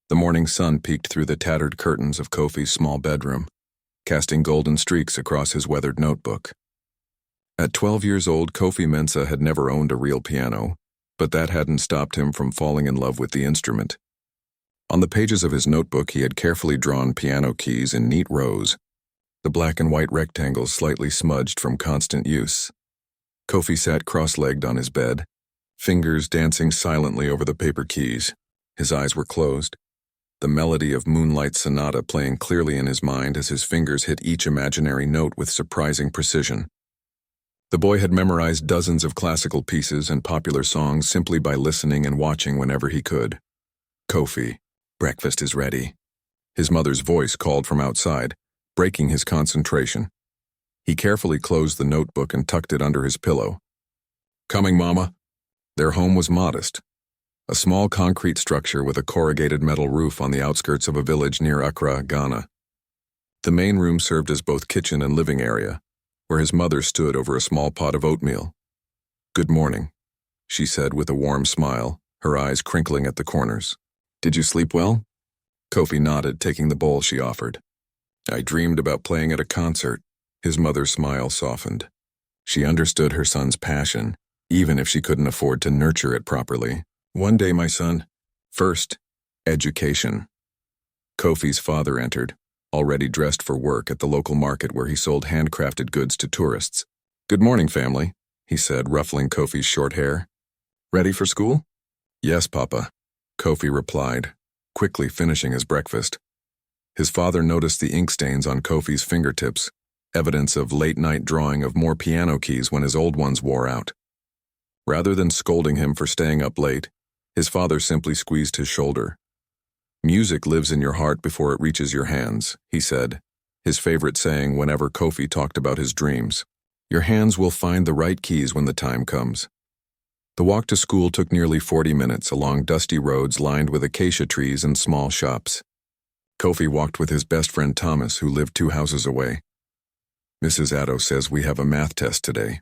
The morning sun peeked through the tattered curtains of Kofi's small bedroom, casting golden streaks across his weathered notebook. At 12 years old, Kofi Mensah had never owned a real piano, but that hadn't stopped him from falling in love with the instrument. On the pages of his notebook, he had carefully drawn piano keys in neat rows, the black and white rectangles slightly smudged from constant use. Kofi sat cross-legged on his bed, fingers dancing silently over the paper keys. His eyes were closed, the melody of Moonlight Sonata playing clearly in his mind as his fingers hit each imaginary note with surprising precision. The boy had memorized dozens of classical pieces and popular songs simply by listening and watching whenever he could. "Kofi, breakfast is ready." His mother's voice called from outside, breaking his concentration. He carefully closed the notebook and tucked it under his pillow. "Coming, Mama." Their home was modest, a small concrete structure with a corrugated metal roof on the outskirts of a village near Accra, Ghana. The main room served as both kitchen and living area, where his mother stood over a small pot of oatmeal. "Good morning," she said with a warm smile, her eyes crinkling at the corners. "Did you sleep well?" Kofi nodded, taking the bowl she offered. "I dreamed about playing at a concert." His mother's smile softened. She understood her son's passion, even if she couldn't afford to nurture it properly. "One day, my son. First, education." Kofi's father entered, already dressed for work at the local market where he sold handcrafted goods to tourists. "Good morning, family," he said, ruffling Kofi's short hair. "Ready for school?" "Yes, Papa," Kofi replied, quickly finishing his breakfast. His father noticed the ink stains on Kofi's fingertips, evidence of late-night drawing of more piano keys when his old ones wore out. Rather than scolding him for staying up late, his father simply squeezed his shoulder. "Music lives in your heart before it reaches your hands," he said, his favorite saying whenever Kofi talked about his dreams. "Your hands will find the right keys when the time comes." The walk to school took nearly 40 minutes along dusty roads lined with acacia trees and small shops. Kofi walked with his best friend Thomas, who lived 2 houses away. "Mrs. Addo says we have a math test today,"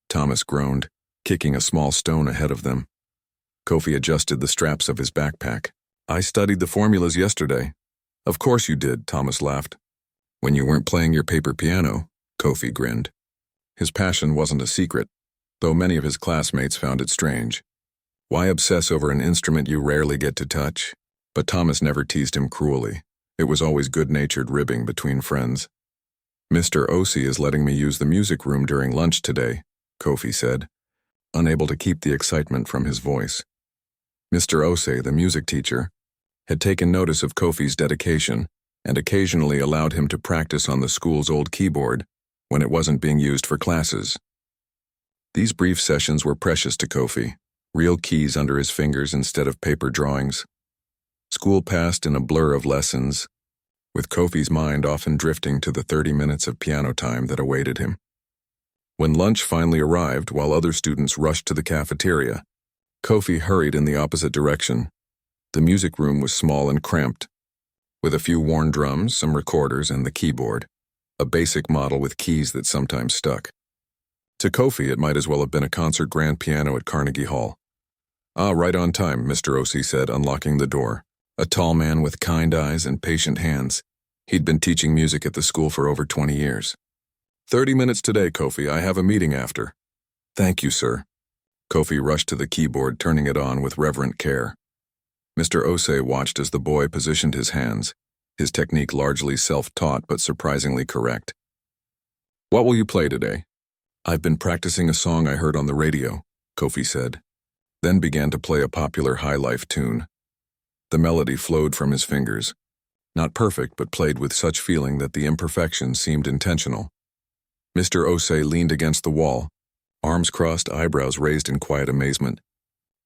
Thomas groaned, kicking a small stone ahead of them. Kofi adjusted the straps of his backpack. "I studied the formulas yesterday." "Of course you did," Thomas laughed. "When you weren't playing your paper piano," Kofi grinned. His passion wasn't a secret, though many of his classmates found it strange. Why obsess over an instrument you rarely get to touch? But Thomas never teased him cruelly. It was always good-natured ribbing between friends. "Mr. Osei is letting me use the music room during lunch today," Kofi said, unable to keep the excitement from his voice. Mr. Osei, the music teacher, had taken notice of Kofi's dedication and occasionally allowed him to practice on the school's old keyboard when it wasn't being used for classes. These brief sessions were precious to Kofi, real keys under his fingers instead of paper drawings. School passed in a blur of lessons, with Kofi's mind often drifting to the 30 minutes of piano time that awaited him. When lunch finally arrived, while other students rushed to the cafeteria, Kofi hurried in the opposite direction. The music room was small and cramped, with a few worn drums, some recorders, and the keyboard, a basic model with keys that sometimes stuck. To Kofi, it might as well have been a concert grand piano at Carnegie Hall. "Ah, right on time," Mr. Osei said, unlocking the door. A tall man with kind eyes and patient hands. He'd been teaching music at the school for over 20 years. 30 minutes today, Kofi. I have a meeting after." "Thank you, sir." Kofi rushed to the keyboard, turning it on with reverent care. Mr. Osei watched as the boy positioned his hands, his technique largely self-taught but surprisingly correct. "What will you play today?" "I've been practicing a song I heard on the radio," Kofi said, then began to play a popular high-life tune. The melody flowed from his fingers, not perfect but played with such feeling that the imperfections seemed intentional. Mr. Osei leaned against the wall, arms crossed, eyebrows raised in quiet amazement.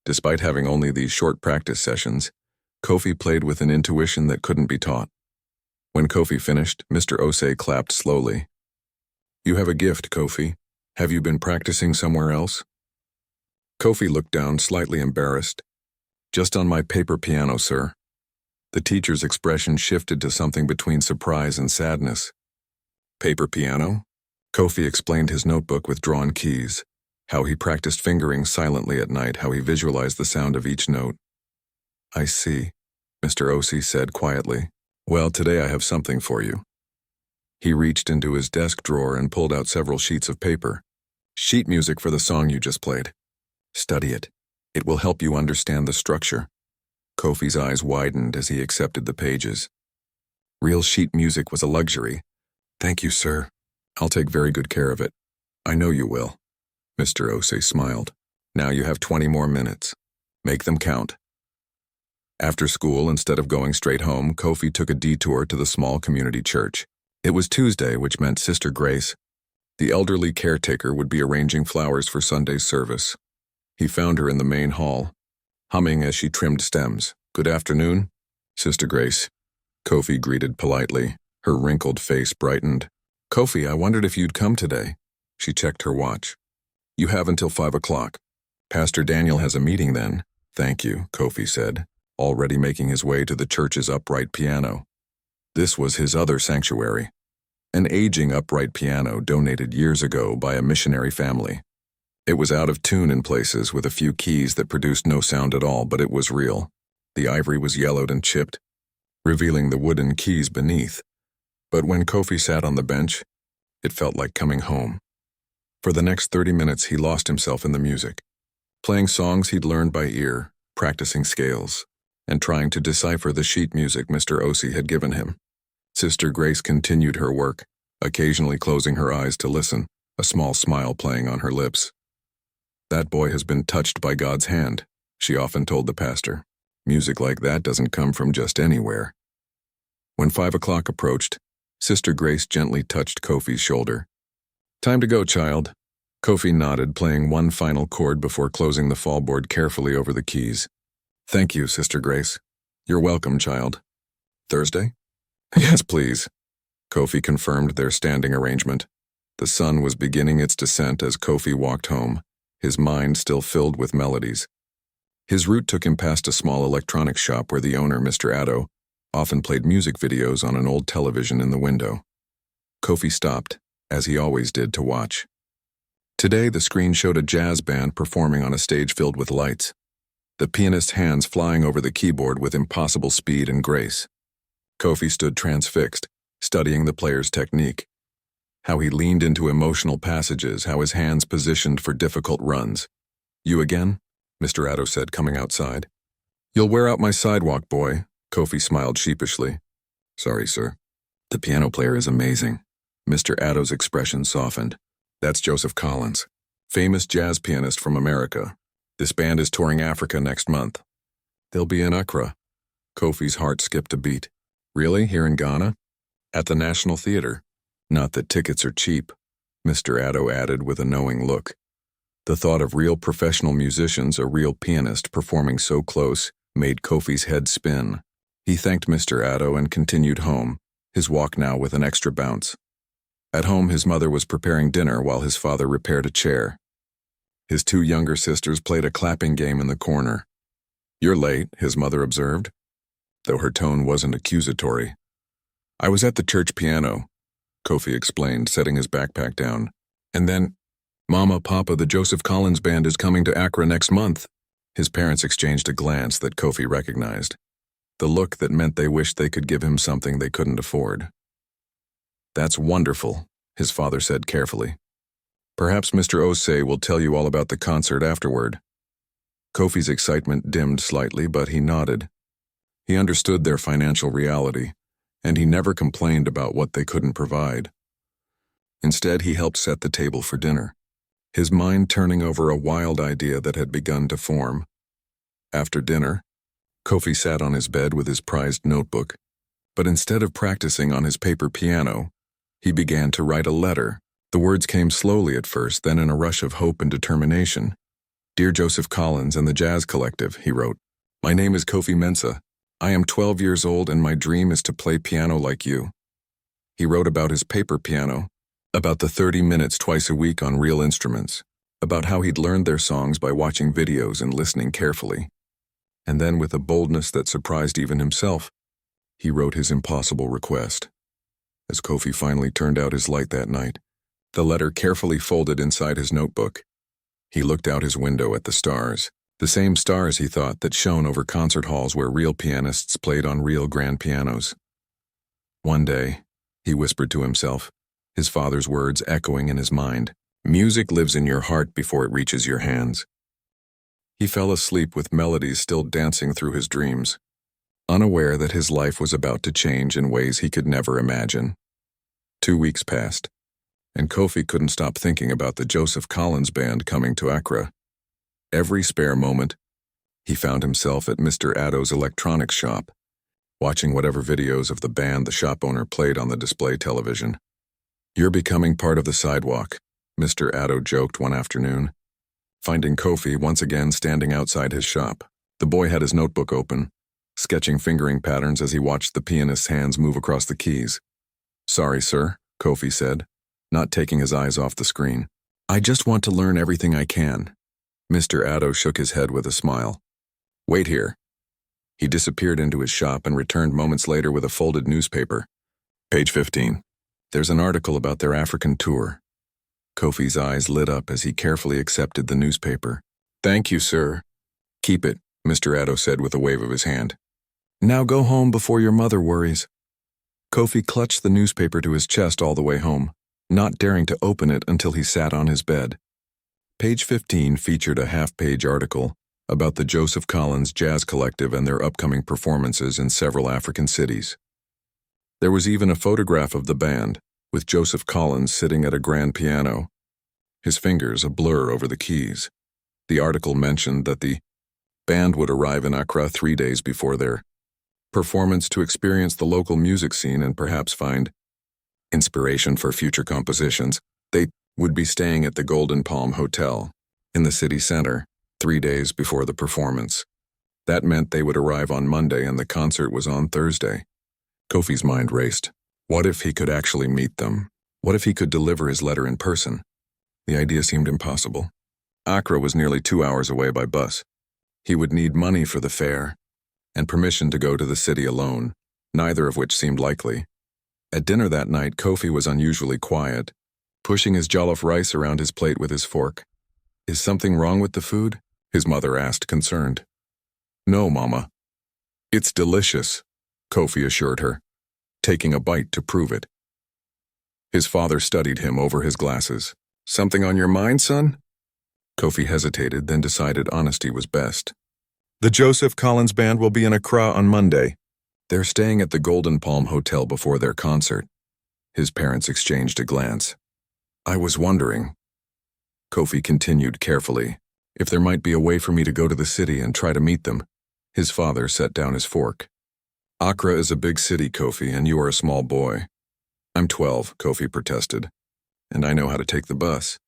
Despite having only these short practice sessions, Kofi played with an intuition that couldn't be taught. When Kofi finished, Mr. Osei clapped slowly. "You have a gift, Kofi. Have you been practicing somewhere else?" Kofi looked down, slightly embarrassed. "Just on my paper piano, sir." The teacher's expression shifted to something between surprise and sadness. "Paper piano?" Kofi explained his notebook with drawn keys, how he practiced fingering silently at night, how he visualized the sound of each note. "I see." Mr. Osei said quietly. Well, today I have something for you. He reached into his desk drawer and pulled out several sheets of paper. Sheet music for the song you just played. Study it. It will help you understand the structure. Kofi's eyes widened as he accepted the pages. Real sheet music was a luxury. Thank you, sir. I'll take very good care of it. I know you will. Mr. Osei smiled. Now you have 20 more minutes. Make them count. After school, instead of going straight home, Kofi took a detour to the small community church. It was Tuesday, which meant Sister Grace, the elderly caretaker, would be arranging flowers for Sunday's service. He found her in the main hall, humming as she trimmed stems. Good afternoon, Sister Grace. Kofi greeted politely. Her wrinkled face brightened. Kofi, I wondered if you'd come today. She checked her watch. You have until 5 o'clock. Pastor Daniel has a meeting then. Thank you, Kofi said, already making his way to the church's upright piano. This was his other sanctuary, an aging upright piano donated years ago by a missionary family. It was out of tune in places with a few keys that produced no sound at all, but it was real. The ivory was yellowed and chipped, revealing the wooden keys beneath. But when Kofi sat on the bench, it felt like coming home. For the next 30 minutes, he lost himself in the music, playing songs he'd learned by ear, practicing scales, and trying to decipher the sheet music Mr. Osei had given him. Sister Grace continued her work, occasionally closing her eyes to listen, a small smile playing on her lips. That boy has been touched by God's hand, she often told the pastor. Music like that doesn't come from just anywhere. When 5 o'clock approached, Sister Grace gently touched Kofi's shoulder. Time to go, child. Kofi nodded, playing one final chord before closing the fallboard carefully over the keys. Thank you, Sister Grace. You're welcome, child. Thursday? Yes, please. Kofi confirmed their standing arrangement. The sun was beginning its descent as Kofi walked home, his mind still filled with melodies. His route took him past a small electronics shop where the owner, Mr. Addo, often played music videos on an old television in the window. Kofi stopped, as he always did, to watch. Today, the screen showed a jazz band performing on a stage filled with lights, the pianist's hands flying over the keyboard with impossible speed and grace. Kofi stood transfixed, studying the player's technique. How he leaned into emotional passages, how his hands positioned for difficult runs. You again? Mr. Addo said, coming outside. You'll wear out my sidewalk, boy. Kofi smiled sheepishly. Sorry, sir. The piano player is amazing. Mr. Addo's expression softened. That's Joseph Collins, famous jazz pianist from America. This band is touring Africa next month. They'll be in Accra. Kofi's heart skipped a beat. Really? Here in Ghana? At the National Theater. Not that tickets are cheap, Mr. Addo added with a knowing look. The thought of real professional musicians, a real pianist, performing so close made Kofi's head spin. He thanked Mr. Addo and continued home, his walk now with an extra bounce. At home, his mother was preparing dinner while his father repaired a chair. His two younger sisters played a clapping game in the corner. You're late, his mother observed, though her tone wasn't accusatory. I was at the church piano, Kofi explained, setting his backpack down. And then, Mama, Papa, the Joseph Collins band is coming to Accra next month. His parents exchanged a glance that Kofi recognized, the look that meant they wished they could give him something they couldn't afford. That's wonderful, his father said carefully. Perhaps Mr. Osei will tell you all about the concert afterward. Kofi's excitement dimmed slightly, but he nodded. He understood their financial reality, and he never complained about what they couldn't provide. Instead, he helped set the table for dinner, his mind turning over a wild idea that had begun to form. After dinner, Kofi sat on his bed with his prized notebook, but instead of practicing on his paper piano, he began to write a letter. The words came slowly at first, then in a rush of hope and determination. Dear Joseph Collins and the Jazz Collective, he wrote, My name is Kofi Mensah. I am 12 years old and my dream is to play piano like you. He wrote about his paper piano, about the 30 minutes twice a week on real instruments, about how he'd learned their songs by watching videos and listening carefully. And then, with a boldness that surprised even himself, he wrote his impossible request. As Kofi finally turned out his light that night, the letter carefully folded inside his notebook. He looked out his window at the stars, The same stars, he thought, that shone over concert halls where real pianists played on real grand pianos. One day, he whispered to himself, his father's words echoing in his mind, "Music lives in your heart before it reaches your hands." He fell asleep with melodies still dancing through his dreams, unaware that his life was about to change in ways he could never imagine. 2 weeks passed, and Kofi couldn't stop thinking about the Joseph Collins Band coming to Accra. Every spare moment, he found himself at Mr. Addo's electronics shop, watching whatever videos of the band the shop owner played on the display television. "You're becoming part of the sidewalk," Mr. Addo joked one afternoon, finding Kofi once again standing outside his shop. The boy had his notebook open, sketching fingering patterns as he watched the pianist's hands move across the keys. "Sorry, sir," Kofi said, not taking his eyes off the screen. "I just want to learn everything I can." Mr. Addo shook his head with a smile. "Wait here." He disappeared into his shop and returned moments later with a folded newspaper. Page 15. There's an article about their African tour. Kofi's eyes lit up as he carefully accepted the newspaper. "Thank you, sir." "Keep it," Mr. Addo said with a wave of his hand. "Now go home before your mother worries." Kofi clutched the newspaper to his chest all the way home, not daring to open it until he sat on his bed. Page 15 featured a half-page article about the Joseph Collins Jazz Collective and their upcoming performances in several African cities. There was even a photograph of the band, with Joseph Collins sitting at a grand piano, his fingers a blur over the keys. The article mentioned that the band would arrive in Accra 3 days before their performance to experience the local music scene and perhaps find inspiration for future compositions. They would be staying at the Golden Palm Hotel in the city center 3 days before the performance. That meant they would arrive on Monday and the concert was on Thursday. Kofi's mind raced. What if he could actually meet them? What if he could deliver his letter in person? The idea seemed impossible. Accra was nearly 2 hours away by bus. He would need money for the fare and permission to go to the city alone, neither of which seemed likely. At dinner that night, Kofi was unusually quiet, pushing his jollof rice around his plate with his fork. "Is something wrong with the food?" his mother asked, concerned. "No, Mama. It's delicious," Kofi assured her, taking a bite to prove it. His father studied him over his glasses. "Something on your mind, son?" Kofi hesitated, then decided honesty was best. "The Joseph Collins Band will be in Accra on Monday. They're staying at the Golden Palm Hotel before their concert." His parents exchanged a glance. "I was wondering," Kofi continued carefully, "if there might be a way for me to go to the city and try to meet them." His father set down his fork. "Accra is a big city, Kofi, and you are a small boy." "I'm 12, Kofi protested, "and I know how to take the bus."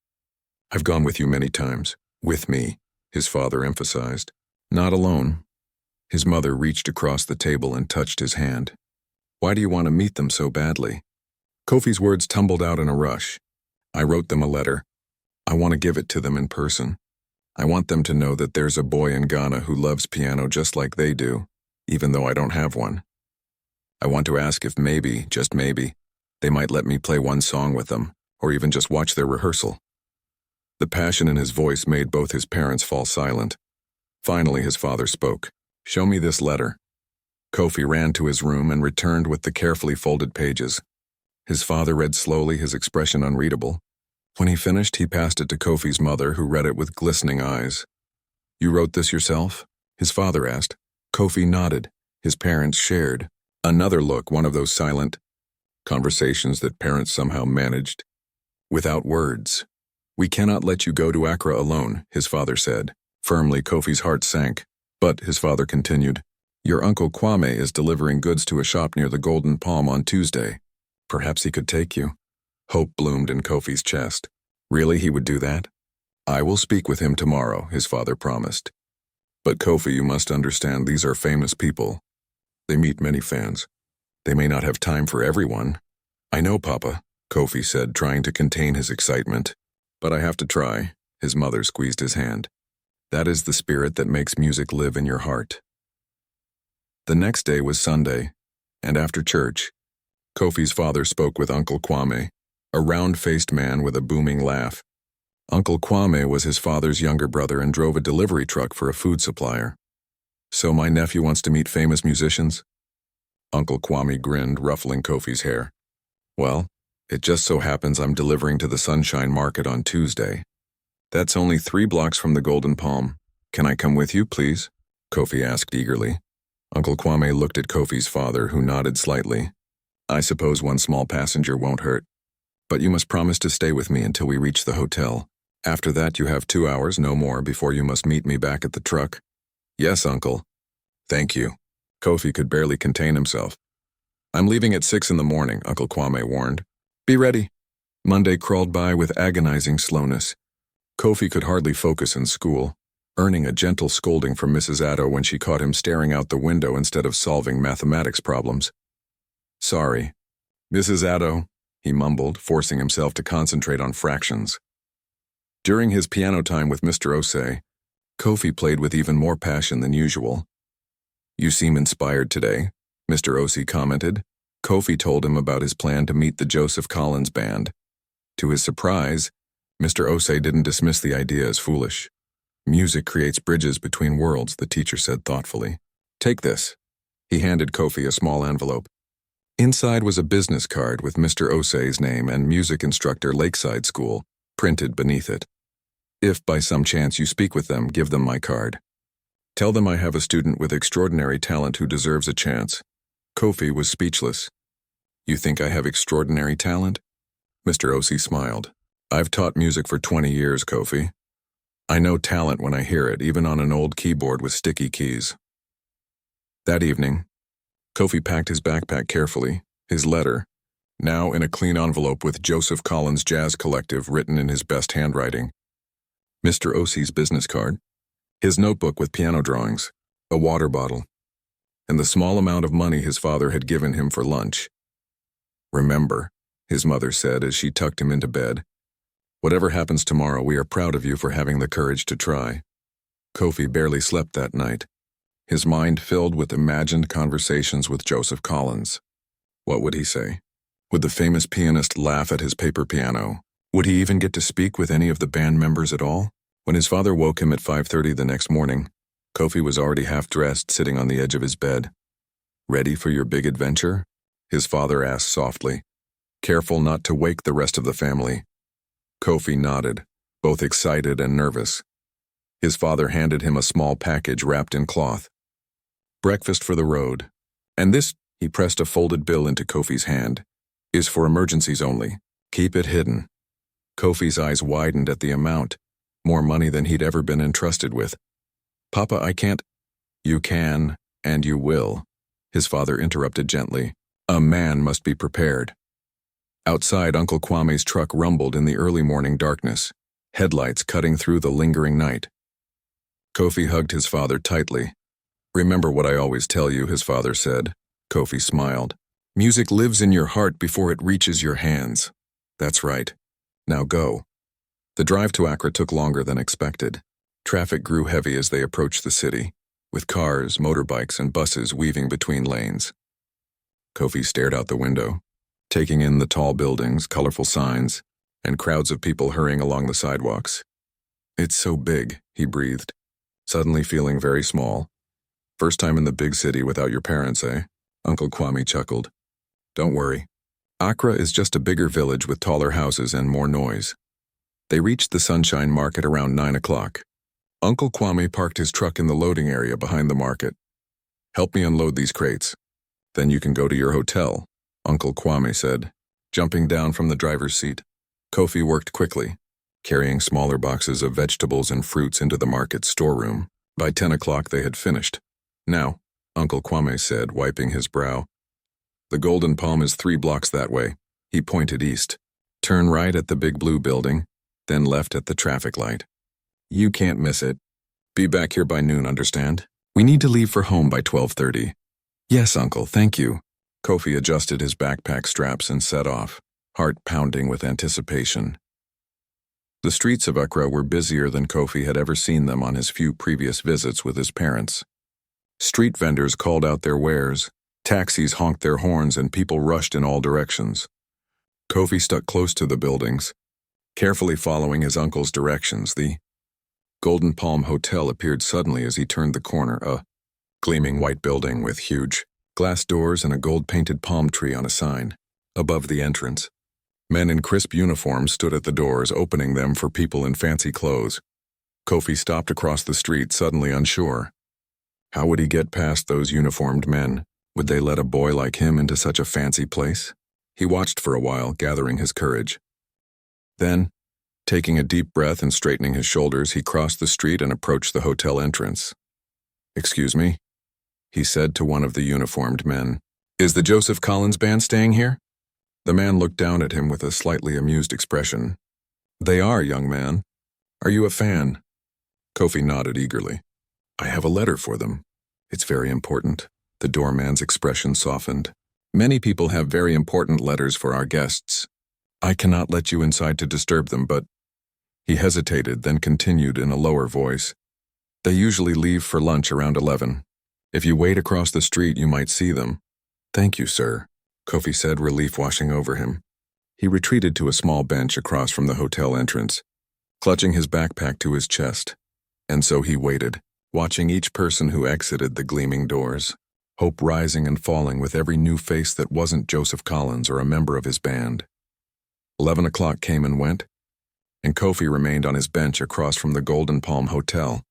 "I've gone with you many times." "With me," his father emphasized. "Not alone." His mother reached across the table and touched his hand. "Why do you want to meet them so badly?" Kofi's words tumbled out in a rush. "I wrote them a letter. I want to give it to them in person. I want them to know that there's a boy in Ghana who loves piano just like they do, even though I don't have one. I want to ask if maybe, just maybe, they might let me play one song with them, or even just watch their rehearsal." The passion in his voice made both his parents fall silent. Finally, his father spoke. "Show me this letter." Kofi ran to his room and returned with the carefully folded pages. His father read slowly, his expression unreadable. When he finished, he passed it to Kofi's mother, who read it with glistening eyes. "You wrote this yourself?" his father asked. Kofi nodded. His parents shared. Another look, one of those silent conversations that parents somehow managed without words. "We cannot let you go to Accra alone," his father said. Firmly, Kofi's heart sank. "But," his father continued, "your Uncle Kwame is delivering goods to a shop near the Golden Palm on Tuesday. Perhaps he could take you." Hope bloomed in Kofi's chest. Really, he would do that? "I will speak with him tomorrow," his father promised. "But Kofi, you must understand, these are famous people. They meet many fans. They may not have time for everyone." "I know, Papa," Kofi said, trying to contain his excitement. "But I have to try." His mother squeezed his hand. "That is the spirit that makes music live in your heart." The next day was Sunday, and after church, Kofi's father spoke with Uncle Kwame, a round-faced man with a booming laugh. Uncle Kwame was his father's younger brother and drove a delivery truck for a food supplier. "So my nephew wants to meet famous musicians?" Uncle Kwame grinned, ruffling Kofi's hair. "Well, it just so happens I'm delivering to the Sunshine Market on Tuesday. That's only 3 blocks from the Golden Palm. Can I come with you, please?" Kofi asked eagerly. Uncle Kwame looked at Kofi's father, who nodded slightly. "I suppose one small passenger won't hurt. But you must promise to stay with me until we reach the hotel. After that you have 2 hours, no more, before you must meet me back at the truck." "Yes, Uncle." "Thank you." Kofi could barely contain himself. "I'm leaving at 6 in the morning," Uncle Kwame warned. "Be ready." Monday crawled by with agonizing slowness. Kofi could hardly focus in school, earning a gentle scolding from Mrs. Addo when she caught him staring out the window instead of solving mathematics problems. "Sorry, Mrs. Addo," he mumbled, forcing himself to concentrate on fractions. During his piano time with Mr. Osei, Kofi played with even more passion than usual. "You seem inspired today," Mr. Osei commented. Kofi told him about his plan to meet the Joseph Collins Band. To his surprise, Mr. Osei didn't dismiss the idea as foolish. "Music creates bridges between worlds," the teacher said thoughtfully. "Take this." He handed Kofi a small envelope. Inside was a business card with Mr. Osei's name and music instructor Lakeside School printed beneath it. "If by some chance you speak with them, give them my card. Tell them I have a student with extraordinary talent who deserves a chance." Kofi was speechless. "You think I have extraordinary talent?" Mr. Osei smiled. "I've taught music for 20 years, Kofi. I know talent when I hear it, even on an old keyboard with sticky keys." That evening, Kofi packed his backpack carefully, his letter, now in a clean envelope with Joseph Collins Jazz Collective written in his best handwriting, Mr. Osei's business card, his notebook with piano drawings, a water bottle, and the small amount of money his father had given him for lunch. "Remember," his mother said as she tucked him into bed, "whatever happens tomorrow, we are proud of you for having the courage to try." Kofi barely slept that night, his mind filled with imagined conversations with Joseph Collins. What would he say? Would the famous pianist laugh at his paper piano? Would he even get to speak with any of the band members at all? When his father woke him at 5:30 the next morning, Kofi was already half-dressed, sitting on the edge of his bed. "Ready for your big adventure?" his father asked softly, careful not to wake the rest of the family. Kofi nodded, both excited and nervous. His father handed him a small package wrapped in cloth. "Breakfast for the road. And this," he pressed a folded bill into Kofi's hand, "is for emergencies only. Keep it hidden." Kofi's eyes widened at the amount, more money than he'd ever been entrusted with. "Papa, I can't." "You can, and you will," his father interrupted gently. "A man must be prepared." Outside, Uncle Kwame's truck rumbled in the early morning darkness, headlights cutting through the lingering night. Kofi hugged his father tightly. "Remember what I always tell you," his father said. Kofi smiled. "Music lives in your heart before it reaches your hands." "That's right. Now go." The drive to Accra took longer than expected. Traffic grew heavy as they approached the city, with cars, motorbikes, and buses weaving between lanes. Kofi stared out the window, taking in the tall buildings, colorful signs, and crowds of people hurrying along the sidewalks. "It's so big," he breathed, suddenly feeling very small. "First time in the big city without your parents, eh?" Uncle Kwame chuckled. "Don't worry. Accra is just a bigger village with taller houses and more noise." They reached the Sunshine Market around 9 o'clock. Uncle Kwame parked his truck in the loading area behind the market. "Help me unload these crates. Then you can go to your hotel," Uncle Kwame said, jumping down from the driver's seat. Kofi worked quickly, carrying smaller boxes of vegetables and fruits into the market's storeroom. By 10 o'clock they had finished. "Now," Uncle Kwame said, wiping his brow, "the Golden Palm is 3 blocks that way." He pointed east. "Turn right at the big blue building, then left at the traffic light. You can't miss it. Be back here by noon, understand? We need to leave for home by 12:30. "Yes, Uncle, thank you." Kofi adjusted his backpack straps and set off, heart pounding with anticipation. The streets of Accra were busier than Kofi had ever seen them on his few previous visits with his parents. Street vendors called out their wares, taxis honked their horns, and people rushed in all directions. Kofi stuck close to the buildings, Carefully following his uncle's directions, the Golden Palm Hotel appeared suddenly as he turned the corner, a gleaming white building with huge glass doors and a gold-painted palm tree on a sign. Above the entrance, men in crisp uniforms stood at the doors, opening them for people in fancy clothes. Kofi stopped across the street, suddenly unsure. How would he get past those uniformed men? Would they let a boy like him into such a fancy place? He watched for a while, gathering his courage. Then, taking a deep breath and straightening his shoulders, he crossed the street and approached the hotel entrance. "Excuse me," he said to one of the uniformed men. "Is the Joseph Collins band staying here?" The man looked down at him with a slightly amused expression. "They are, young man. Are you a fan?" Kofi nodded eagerly. "I have a letter for them. It's very important." The doorman's expression softened. "Many people have very important letters for our guests. I cannot let you inside to disturb them, but—" He hesitated, then continued in a lower voice. "They usually leave for lunch around 11. If you wait across the street, you might see them." "Thank you, sir," Kofi said, relief washing over him. He retreated to a small bench across from the hotel entrance, clutching his backpack to his chest. And so he waited, watching each person who exited the gleaming doors, hope rising and falling with every new face that wasn't Joseph Collins or a member of his band. 11 o'clock came and went, and Kofi remained on his bench across from the Golden Palm Hotel.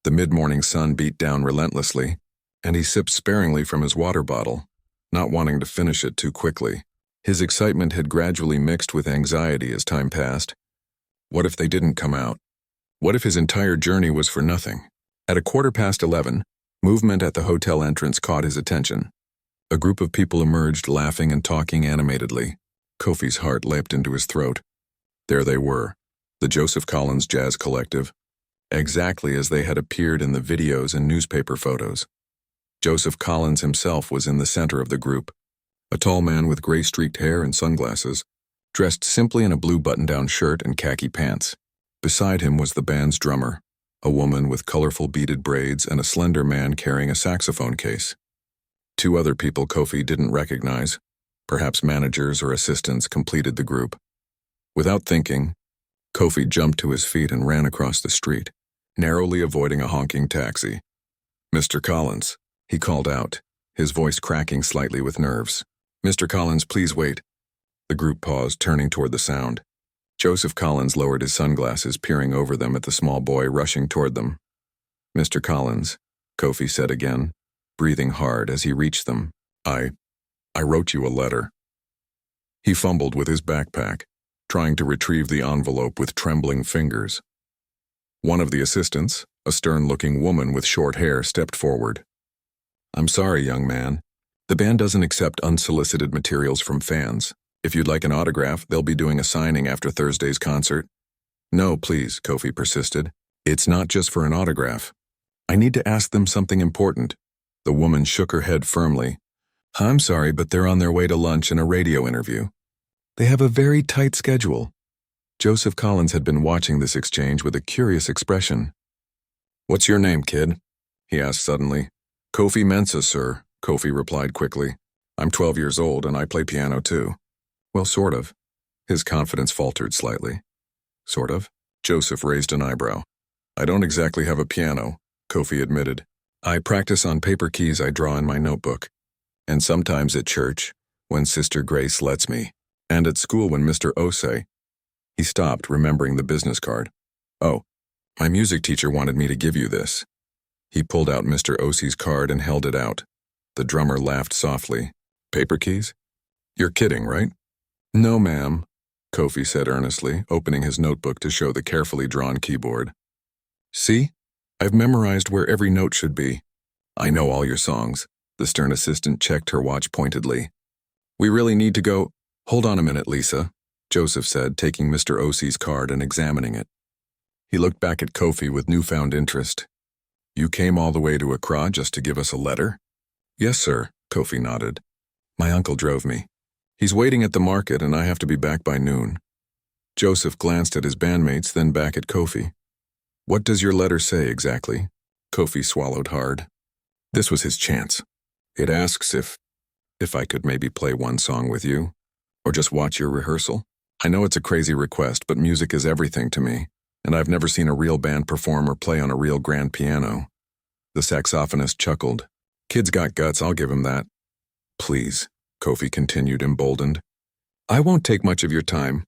The mid-morning sun beat down relentlessly, and he sipped sparingly from his water bottle, not wanting to finish it too quickly. His excitement had gradually mixed with anxiety as time passed. What if they didn't come out? What if his entire journey was for nothing? At 11:15, movement at the hotel entrance caught his attention. A group of people emerged, laughing and talking animatedly. Kofi's heart leapt into his throat. There they were, the Joseph Collins Jazz Collective, exactly as they had appeared in the videos and newspaper photos. Joseph Collins himself was in the center of the group, a tall man with gray-streaked hair and sunglasses, dressed simply in a blue button-down shirt and khaki pants. Beside him was the band's drummer, a woman with colorful beaded braids and a slender man carrying a saxophone case. Two other people Kofi didn't recognize, perhaps managers or assistants, completed the group. Without thinking, Kofi jumped to his feet and ran across the street, narrowly avoiding a honking taxi. "Mr. Collins," he called out, his voice cracking slightly with nerves. "Mr. Collins, please wait." The group paused, turning toward the sound. Joseph Collins lowered his sunglasses, peering over them at the small boy rushing toward them. "Mr. Collins," Kofi said again, breathing hard as he reached them. I wrote you a letter." He fumbled with his backpack, trying to retrieve the envelope with trembling fingers. One of the assistants, a stern-looking woman with short hair, stepped forward. "I'm sorry, young man. The band doesn't accept unsolicited materials from fans. If you'd like an autograph, they'll be doing a signing after Thursday's concert." "No, please," Kofi persisted. "It's not just for an autograph. I need to ask them something important." The woman shook her head firmly. "I'm sorry, but they're on their way to lunch and a radio interview. They have a very tight schedule." Joseph Collins had been watching this exchange with a curious expression. "What's your name, kid?" he asked suddenly. "Kofi Mensah, sir," Kofi replied quickly. "I'm 12 years old and I play piano too." "Well, sort of." His confidence faltered slightly. "Sort of?" Joseph raised an eyebrow. "I don't exactly have a piano," Kofi admitted. "I practice on paper keys I draw in my notebook. And sometimes at church, when Sister Grace lets me. And at school when Mr. Osei." He stopped, remembering the business card. "Oh, my music teacher wanted me to give you this." He pulled out Mr. Osei's card and held it out. The drummer laughed softly. "Paper keys? You're kidding, right?" "No, ma'am," Kofi said earnestly, opening his notebook to show the carefully drawn keyboard. "See? I've memorized where every note should be. I know all your songs." The stern assistant checked her watch pointedly. "We really need to go—" "Hold on a minute, Lisa," Joseph said, taking Mr. Osei's card and examining it. He looked back at Kofi with newfound interest. "You came all the way to Accra just to give us a letter?" "Yes, sir," Kofi nodded. "My uncle drove me. He's waiting at the market and I have to be back by noon." Joseph glanced at his bandmates, then back at Kofi. "What does your letter say exactly?" Kofi swallowed hard. This was his chance. It asks if I could maybe play one song with you, or just watch your rehearsal. I know it's a crazy request, but music is everything to me, and I've never seen a real band perform or play on a real grand piano. The saxophonist chuckled. Kid's got guts, I'll give him that. Please, Kofi continued, emboldened. I won't take much of your time.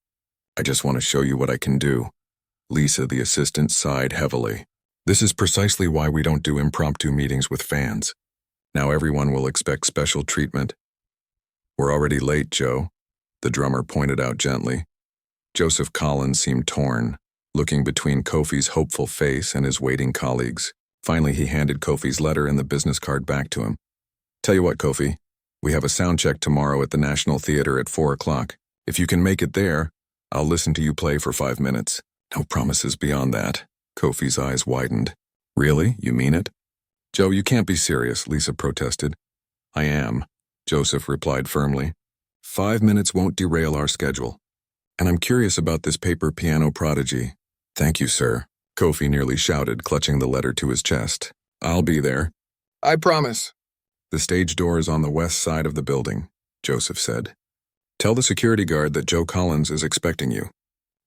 I just want to show you what I can do. Lisa, the assistant, sighed heavily. This is precisely why we don't do impromptu meetings with fans. Now everyone will expect special treatment. We're already late, Joe, the drummer pointed out gently. Joseph Collins seemed torn, looking between Kofi's hopeful face and his waiting colleagues. Finally, he handed Kofi's letter and the business card back to him. Tell you what, Kofi, we have a sound check tomorrow at the National Theater at 4 o'clock. If you can make it there, I'll listen to you play for 5 minutes. No promises beyond that. Kofi's eyes widened. Really? You mean it? Joe, you can't be serious, Lisa protested. I am, Joseph replied firmly. 5 minutes won't derail our schedule. And I'm curious about this paper piano prodigy. Thank you, sir, Kofi nearly shouted, clutching the letter to his chest. I'll be there. I promise. The stage door is on the west side of the building, Joseph said. Tell the security guard that Joe Collins is expecting you.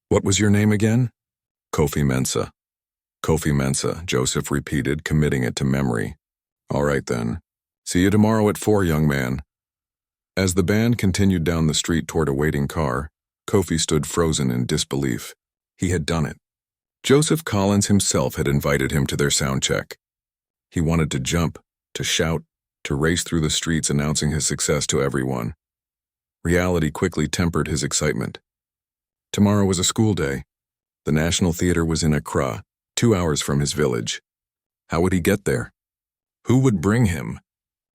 What was your name again? Kofi Mensah. Kofi Mensah, Joseph repeated, committing it to memory. All right then. See you tomorrow at 4, young man. As the band continued down the street toward a waiting car, Kofi stood frozen in disbelief. He had done it. Joseph Collins himself had invited him to their sound check. He wanted to jump, to shout, to race through the streets announcing his success to everyone. Reality quickly tempered his excitement. Tomorrow was a school day. The National Theater was in Accra, 2 hours from his village. How would he get there? Who would bring him?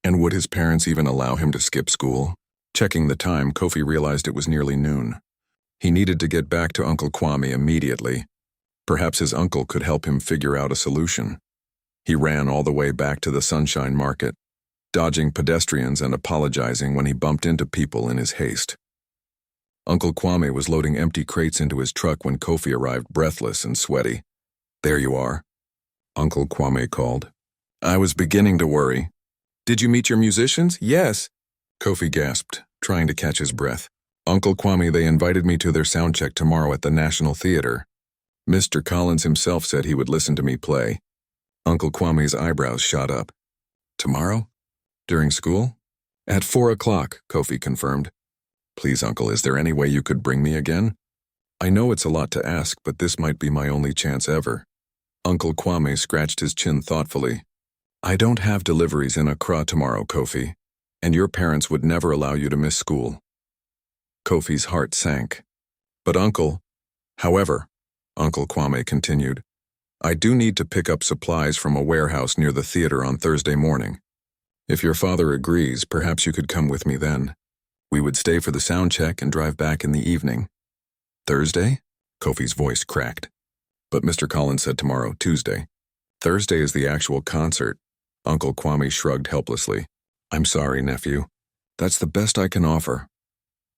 And would his parents even allow him to skip school? Checking the time, Kofi realized it was nearly noon. He needed to get back to Uncle Kwame immediately. Perhaps his uncle could help him figure out a solution. He ran all the way back to the Sunshine Market, dodging pedestrians and apologizing when he bumped into people in his haste. Uncle Kwame was loading empty crates into his truck when Kofi arrived, breathless and sweaty. There you are, Uncle Kwame called. I was beginning to worry. Did you meet your musicians? Yes, Kofi gasped, trying to catch his breath. Uncle Kwame, they invited me to their sound check tomorrow at the National Theater. Mr. Collins himself said he would listen to me play. Uncle Kwame's eyebrows shot up. Tomorrow? During school? At 4 o'clock, Kofi confirmed. Please, Uncle, is there any way you could bring me again? I know it's a lot to ask, but this might be my only chance ever. Uncle Kwame scratched his chin thoughtfully. I don't have deliveries in Accra tomorrow, Kofi, and your parents would never allow you to miss school. Kofi's heart sank. But however, Uncle Kwame continued, I do need to pick up supplies from a warehouse near the theater on Thursday morning. If your father agrees, perhaps you could come with me then. We would stay for the sound check and drive back in the evening. Thursday? Kofi's voice cracked. But Mr. Collins said tomorrow, Tuesday. Thursday is the actual concert. Uncle Kwame shrugged helplessly. I'm sorry, nephew. That's the best I can offer.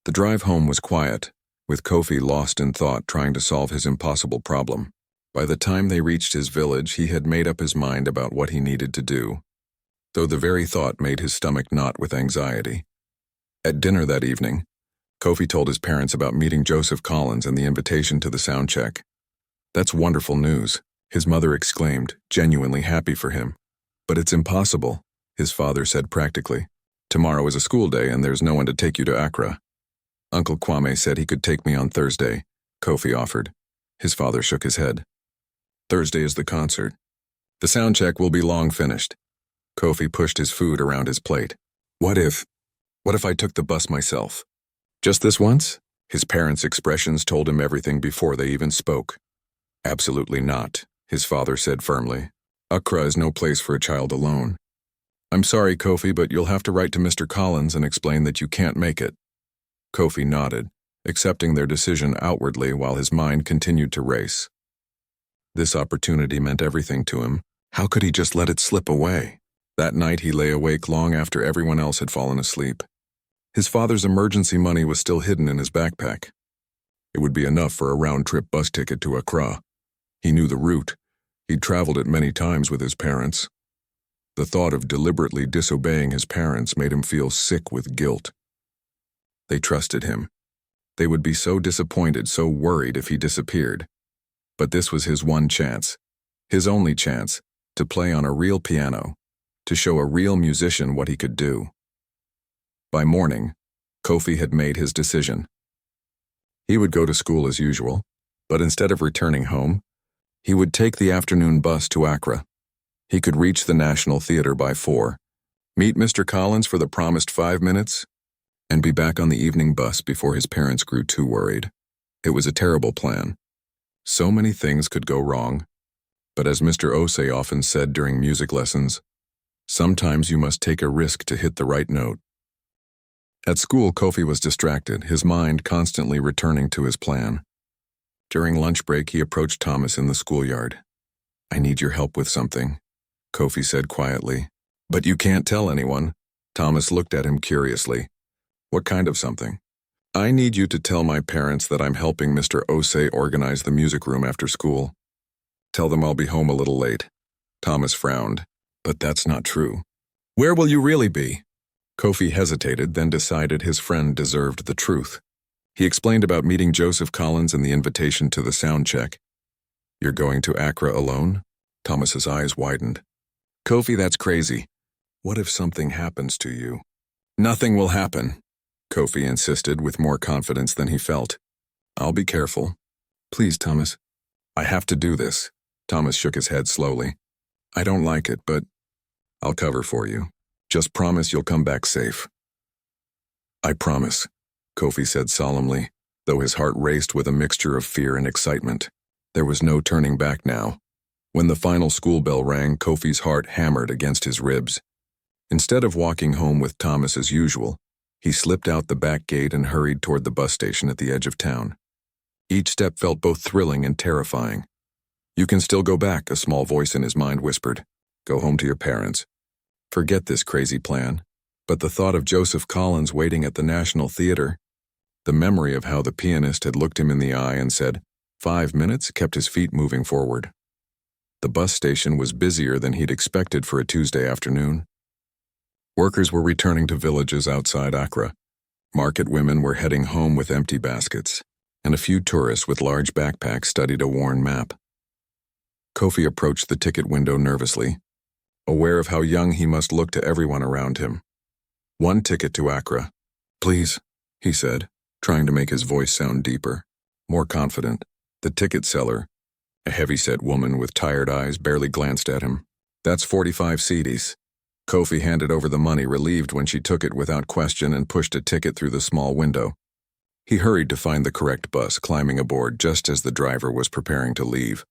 The drive home was quiet, with Kofi lost in thought trying to solve his impossible problem. By the time they reached his village, he had made up his mind about what he needed to do, though the very thought made his stomach knot with anxiety. At dinner that evening, Kofi told his parents about meeting Joseph Collins and the invitation to the sound check. That's wonderful news, his mother exclaimed, genuinely happy for him. But it's impossible, his father said practically. Tomorrow is a school day and there's no one to take you to Accra. Uncle Kwame said he could take me on Thursday, Kofi offered. His father shook his head. Thursday is the concert. The sound check will be long finished. Kofi pushed his food around his plate. What if I took the bus myself? Just this once? His parents' expressions told him everything before they even spoke. Absolutely not, his father said firmly. Accra is no place for a child alone. I'm sorry, Kofi, but you'll have to write to Mr. Collins and explain that you can't make it. Kofi nodded, accepting their decision outwardly while his mind continued to race. This opportunity meant everything to him. How could he just let it slip away? That night he lay awake long after everyone else had fallen asleep. His father's emergency money was still hidden in his backpack. It would be enough for a round-trip bus ticket to Accra. He knew the route. He'd traveled it many times with his parents. The thought of deliberately disobeying his parents made him feel sick with guilt. They trusted him. They would be so disappointed, so worried if he disappeared. But this was his one chance, his only chance, to play on a real piano, to show a real musician what he could do. By morning, Kofi had made his decision. He would go to school as usual, but instead of returning home, he would take the afternoon bus to Accra. He could reach the National Theatre by 4, meet Mr. Collins for the promised 5 minutes, and be back on the evening bus before his parents grew too worried. It was a terrible plan. So many things could go wrong, but as Mr. Osei often said during music lessons, sometimes you must take a risk to hit the right note. At school, Kofi was distracted, his mind constantly returning to his plan. During lunch break, he approached Thomas in the schoolyard. "I need your help with something," Kofi said quietly. "But you can't tell anyone." Thomas looked at him curiously. "What kind of something?" "I need you to tell my parents that I'm helping Mr. Osei organize the music room after school. Tell them I'll be home a little late." Thomas frowned. "But that's not true." "Where will you really be?" Kofi hesitated, then decided his friend deserved the truth. He explained about meeting Joseph Collins and the invitation to the sound check. "You're going to Accra alone?" Thomas's eyes widened. "Kofi, that's crazy. What if something happens to you?" "Nothing will happen," Kofi insisted with more confidence than he felt. "I'll be careful." "Please, Thomas." "I have to do this." Thomas shook his head slowly. "I don't like it, but I'll cover for you. Just promise you'll come back safe." "I promise," Kofi said solemnly, though his heart raced with a mixture of fear and excitement. There was no turning back now. When the final school bell rang, Kofi's heart hammered against his ribs. Instead of walking home with Thomas as usual, he slipped out the back gate and hurried toward the bus station at the edge of town. Each step felt both thrilling and terrifying. "You can still go back," a small voice in his mind whispered. "Go home to your parents. Forget this crazy plan." But the thought of Joseph Collins waiting at the National Theatre, the memory of how the pianist had looked him in the eye and said, 5 minutes, kept his feet moving forward. The bus station was busier than he'd expected for a Tuesday afternoon. Workers were returning to villages outside Accra. Market women were heading home with empty baskets, and a few tourists with large backpacks studied a worn map. Kofi approached the ticket window nervously, aware of how young he must look to everyone around him. "1 ticket to Accra." "Please," he said, trying to make his voice sound deeper, more confident. The ticket seller, a heavy-set woman with tired eyes, barely glanced at him. "That's 45 cedis." Kofi handed over the money, relieved when she took it without question and pushed a ticket through the small window. He hurried to find the correct bus, climbing aboard just as the driver was preparing to leave.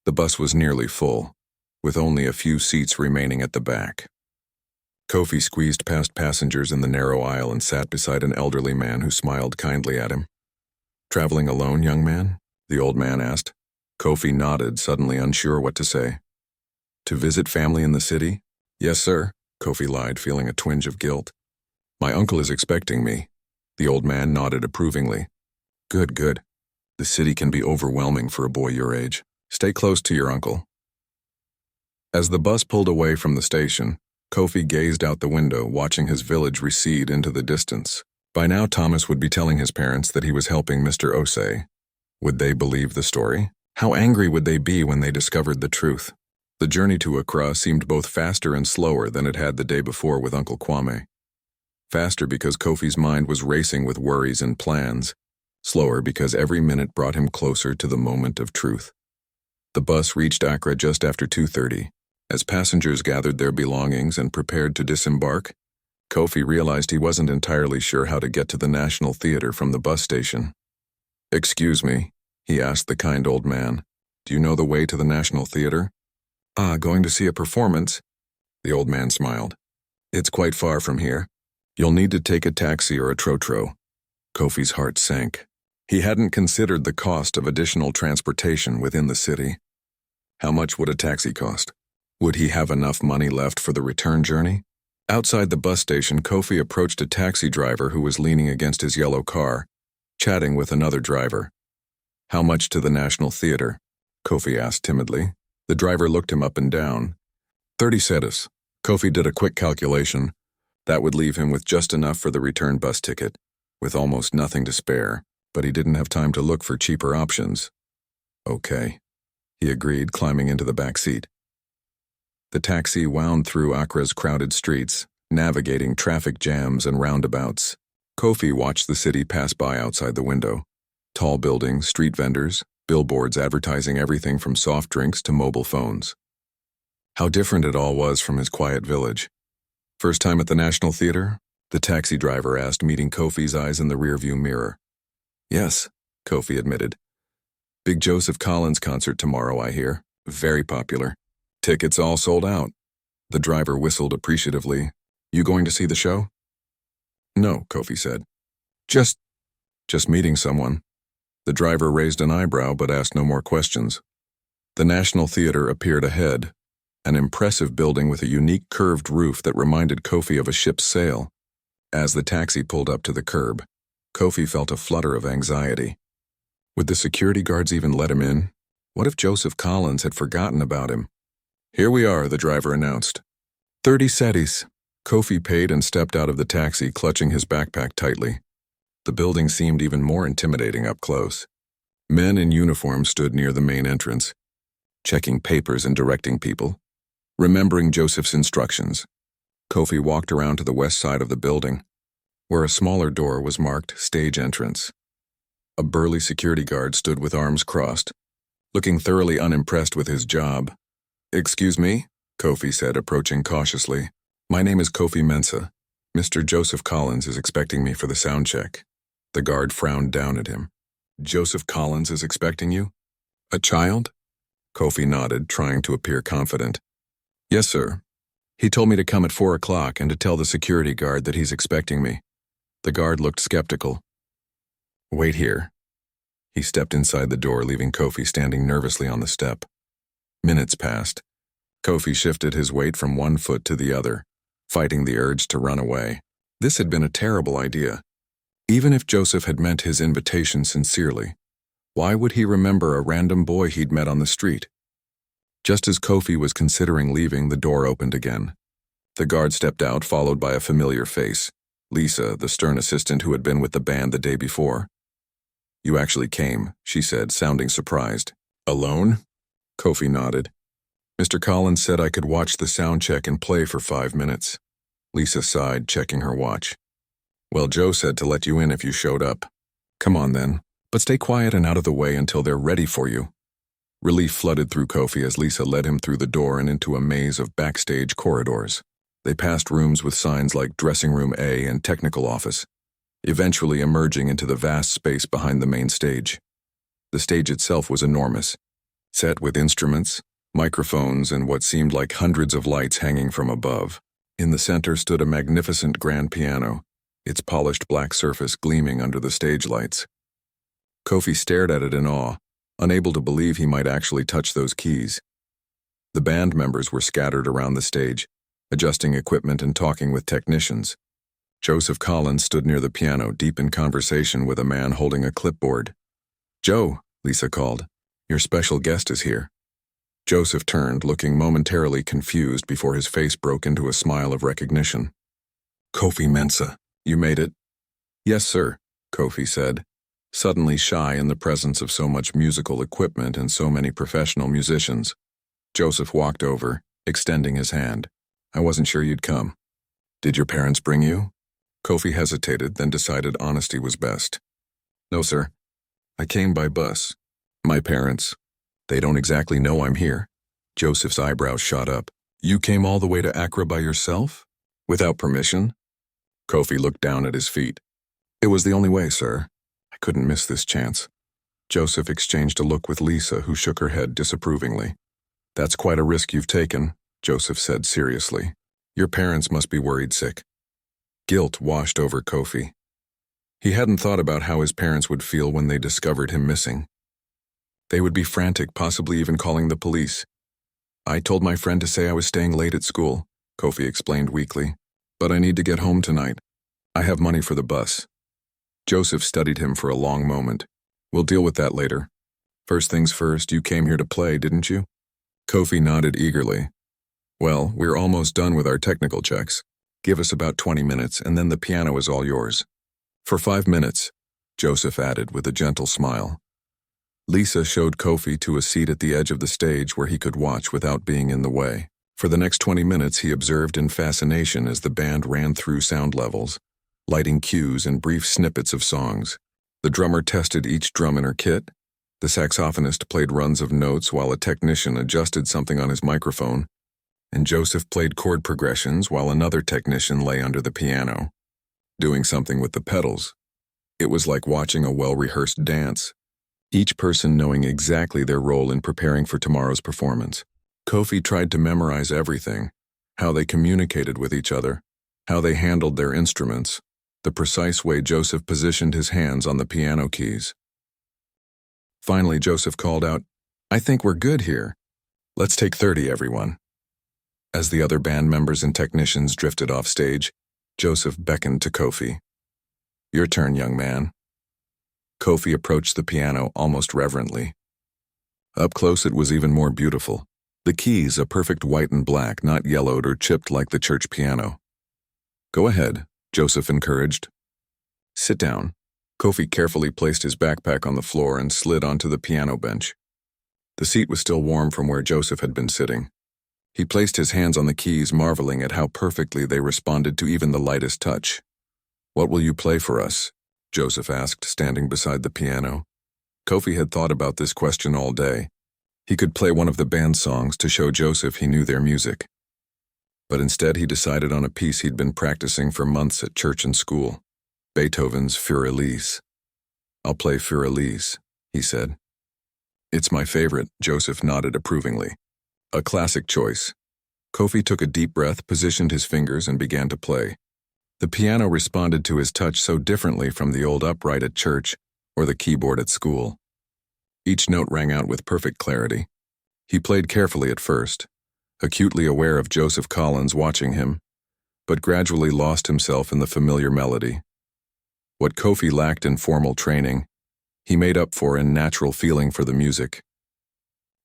The bus was nearly full, with only a few seats remaining at the back. Kofi squeezed past passengers in the narrow aisle and sat beside an elderly man who smiled kindly at him. "Traveling alone, young man?" the old man asked. Kofi nodded, suddenly unsure what to say. "To visit family in the city?" "Yes, sir," Kofi lied, feeling a twinge of guilt. "My uncle is expecting me." The old man nodded approvingly. Good, good. The city can be overwhelming for a boy your age. Stay close to your uncle." As the bus pulled away from the station, Kofi gazed out the window, watching his village recede into the distance. By now, Thomas would be telling his parents that he was helping Mr. Osei. Would they believe the story? How angry would they be when they discovered the truth? The journey to Accra seemed both faster and slower than it had the day before with Uncle Kwame. Faster because Kofi's mind was racing with worries and plans. Slower because every minute brought him closer to the moment of truth. The bus reached Accra just after 2:30. As passengers gathered their belongings and prepared to disembark, Kofi realized he wasn't entirely sure how to get to the National Theatre from the bus station. "Excuse me," he asked the kind old man. "Do you know the way to the National Theatre?" Going to see a performance?" The old man smiled. "It's quite far from here. You'll need to take a taxi or a trotro." Kofi's heart sank. He hadn't considered the cost of additional transportation within the city. How much would a taxi cost? Would he have enough money left for the return journey? Outside the bus station, Kofi approached a taxi driver who was leaning against his yellow car, chatting with another driver. "How much to the National Theatre?" Kofi asked timidly. The driver looked him up and down. 30 cedis. Kofi did a quick calculation. That would leave him with just enough for the return bus ticket, with almost nothing to spare. but he didn't have time to look for cheaper options. Okay, he agreed, climbing into the back seat. The taxi wound through Accra's crowded streets, navigating traffic jams and roundabouts. Kofi watched the city pass by outside the window. Tall buildings, street vendors, billboards advertising everything from soft drinks to mobile phones. How different it all was from his quiet village. First time at the National Theater? The taxi driver asked, meeting Kofi's eyes in the rearview mirror. Yes, Kofi admitted. Big Joseph Collins concert tomorrow, I hear. Very popular. Tickets all sold out. The driver whistled appreciatively. You going to see the show? No, Kofi said. Just meeting someone. The driver raised an eyebrow but asked no more questions. The National Theater appeared ahead, an impressive building with a unique curved roof that reminded Kofi of a ship's sail. As the taxi pulled up to the curb, Kofi felt a flutter of anxiety. Would the security guards even let him in? What if Joseph Collins had forgotten about him? Here we are, the driver announced. 30 cedis. Kofi paid and stepped out of the taxi, clutching his backpack tightly. The building seemed even more intimidating up close. Men in uniform stood near the main entrance, checking papers and directing people. Remembering Joseph's instructions, Kofi walked around to the west side of the building, where a smaller door was marked Stage Entrance. A burly security guard stood with arms crossed, looking thoroughly unimpressed with his job. Excuse me, Kofi said, approaching cautiously. My name is Kofi Mensah. Mr. Joseph Collins is expecting me for the sound check. The guard frowned down at him. Joseph Collins is expecting you? A child? Kofi nodded, trying to appear confident. Yes, sir. He told me to come at 4 o'clock and to tell the security guard that he's expecting me. The guard looked skeptical. Wait here. He stepped inside the door, leaving Kofi standing nervously on the step. Minutes passed. Kofi shifted his weight from one foot to the other, fighting the urge to run away. This had been a terrible idea. Even if Joseph had meant his invitation sincerely, why would he remember a random boy he'd met on the street? Just as Kofi was considering leaving, the door opened again. The guard stepped out, followed by a familiar face, Lisa, the stern assistant who had been with the band the day before. You actually came, she said, sounding surprised. Alone? Kofi nodded. Mr. Collins said I could watch the sound check and play for 5 minutes. Lisa sighed, checking her watch. Well, Joe said to let you in if you showed up. Come on then, but stay quiet and out of the way until they're ready for you. Relief flooded through Kofi as Lisa led him through the door and into a maze of backstage corridors. They passed rooms with signs like Dressing Room A and Technical Office, eventually emerging into the vast space behind the main stage. The stage itself was enormous, set with instruments, microphones, and what seemed like hundreds of lights hanging from above. In the center stood a magnificent grand piano, its polished black surface gleaming under the stage lights. Kofi stared at it in awe, unable to believe he might actually touch those keys. The band members were scattered around the stage, adjusting equipment and talking with technicians. Joseph Collins stood near the piano, deep in conversation with a man holding a clipboard. Joe, Lisa called, your special guest is here. Joseph turned, looking momentarily confused before his face broke into a smile of recognition. Kofi Mensah, you made it? Yes, sir, Kofi said, suddenly shy in the presence of so much musical equipment and so many professional musicians. Joseph walked over, extending his hand. I wasn't sure you'd come. Did your parents bring you? Kofi hesitated, then decided honesty was best. No, sir. I came by bus. My parents, they don't exactly know I'm here. Joseph's eyebrows shot up. You came all the way to Accra by yourself? Without permission? Kofi looked down at his feet. It was the only way, sir. I couldn't miss this chance. Joseph exchanged a look with Lisa, who shook her head disapprovingly. That's quite a risk you've taken, Joseph said seriously. Your parents must be worried sick. Guilt washed over Kofi. He hadn't thought about how his parents would feel when they discovered him missing. They would be frantic, possibly even calling the police. I told my friend to say I was staying late at school, Kofi explained weakly. But I need to get home tonight. I have money for the bus. Joseph studied him for a long moment. We'll deal with that later. First things first, you came here to play, didn't you? Kofi nodded eagerly. Well, we're almost done with our technical checks. Give us about 20 minutes, and then the piano is all yours. For 5 minutes. Joseph added with a gentle smile. Lisa showed Kofi to a seat at the edge of the stage where he could watch without being in the way. For the next 20 minutes, he observed in fascination as the band ran through sound levels, lighting cues and brief snippets of songs. The drummer tested each drum in her kit. The saxophonist played runs of notes while a technician adjusted something on his microphone, and Joseph played chord progressions while another technician lay under the piano, doing something with the pedals. It was like watching a well-rehearsed dance, each person knowing exactly their role in preparing for tomorrow's performance. Kofi tried to memorize everything, how they communicated with each other, how they handled their instruments, the precise way Joseph positioned his hands on the piano keys. Finally, Joseph called out, "I think we're good here. Let's take 30, everyone." As the other band members and technicians drifted off stage, Joseph beckoned to Kofi. "Your turn, young man." Kofi approached the piano almost reverently. Up close it was even more beautiful. The keys a perfect white and black, not yellowed or chipped like the church piano. "Go ahead," Joseph encouraged. "Sit down." Kofi carefully placed his backpack on the floor and slid onto the piano bench. The seat was still warm from where Joseph had been sitting. He placed his hands on the keys, marveling at how perfectly they responded to even the lightest touch. "What will you play for us?" Joseph asked, standing beside the piano. Kofi had thought about this question all day. He could play one of the band's songs to show Joseph he knew their music. But instead he decided on a piece he'd been practicing for months at church and school, Beethoven's Für Elise. "I'll play Für Elise," he said. "It's my favorite," Joseph nodded approvingly. "A classic choice." Kofi took a deep breath, positioned his fingers, and began to play. The piano responded to his touch so differently from the old upright at church or the keyboard at school. Each note rang out with perfect clarity. He played carefully at first, acutely aware of Joseph Collins watching him, but gradually lost himself in the familiar melody. What Kofi lacked in formal training, he made up for in natural feeling for the music.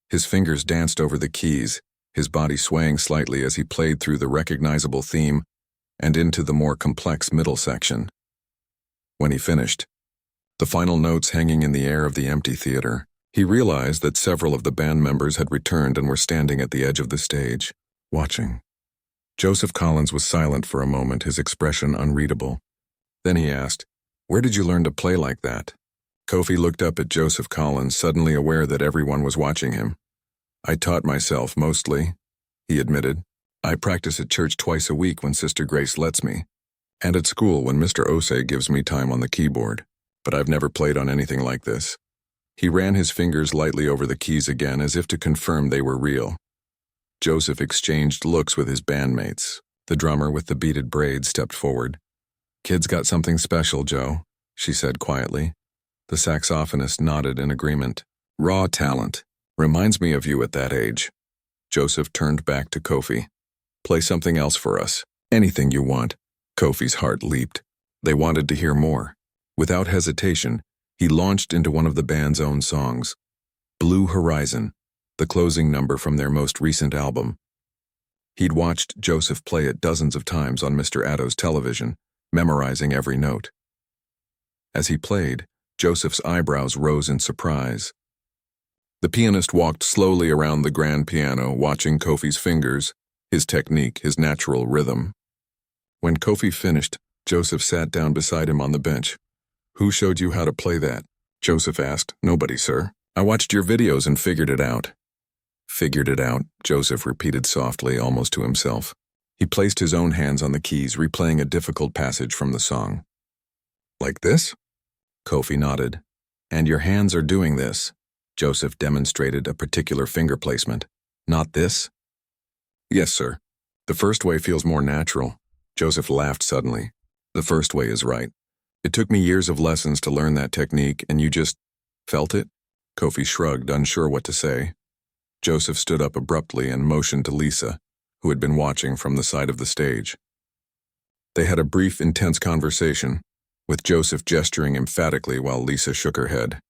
His fingers danced over the keys, his body swaying slightly as he played through the recognizable theme and into the more complex middle section. When he finished, the final notes hanging in the air of the empty theater, he realized that several of the band members had returned and were standing at the edge of the stage, watching. Joseph Collins was silent for a moment, his expression unreadable. Then he asked, "Where did you learn to play like that?" Kofi looked up at Joseph Collins, suddenly aware that everyone was watching him. "I taught myself, mostly," he admitted. "I practice at church twice a week when Sister Grace lets me, and at school when Mr. Osei gives me time on the keyboard. But I've never played on anything like this." He ran his fingers lightly over the keys again as if to confirm they were real. Joseph exchanged looks with his bandmates. The drummer with the beaded braids stepped forward. "Kid's got something special, Joe," she said quietly. The saxophonist nodded in agreement. "Raw talent. Reminds me of you at that age." Joseph turned back to Kofi. "Play something else for us. Anything you want." Kofi's heart leaped. They wanted to hear more. Without hesitation, he launched into one of the band's own songs, Blue Horizon, the closing number from their most recent album. He'd watched Joseph play it dozens of times on Mr. Addo's television, memorizing every note. As he played, Joseph's eyebrows rose in surprise. The pianist walked slowly around the grand piano, watching Kofi's fingers, his technique, his natural rhythm. When Kofi finished, Joseph sat down beside him on the bench. "Who showed you how to play that?" Joseph asked. "Nobody, sir. I watched your videos and figured it out." "Figured it out," Joseph repeated softly, almost to himself. He placed his own hands on the keys, replaying a difficult passage from the song. "Like this?" Kofi nodded. "And your hands are doing this." Joseph demonstrated a particular finger placement. "Not this?" "Yes, sir. The first way feels more natural." Joseph laughed suddenly. "The first way is right. It took me years of lessons to learn that technique, and you just felt it?" Kofi shrugged, unsure what to say. Joseph stood up abruptly and motioned to Lisa, who had been watching from the side of the stage. They had a brief, intense conversation, with Joseph gesturing emphatically while Lisa shook her head.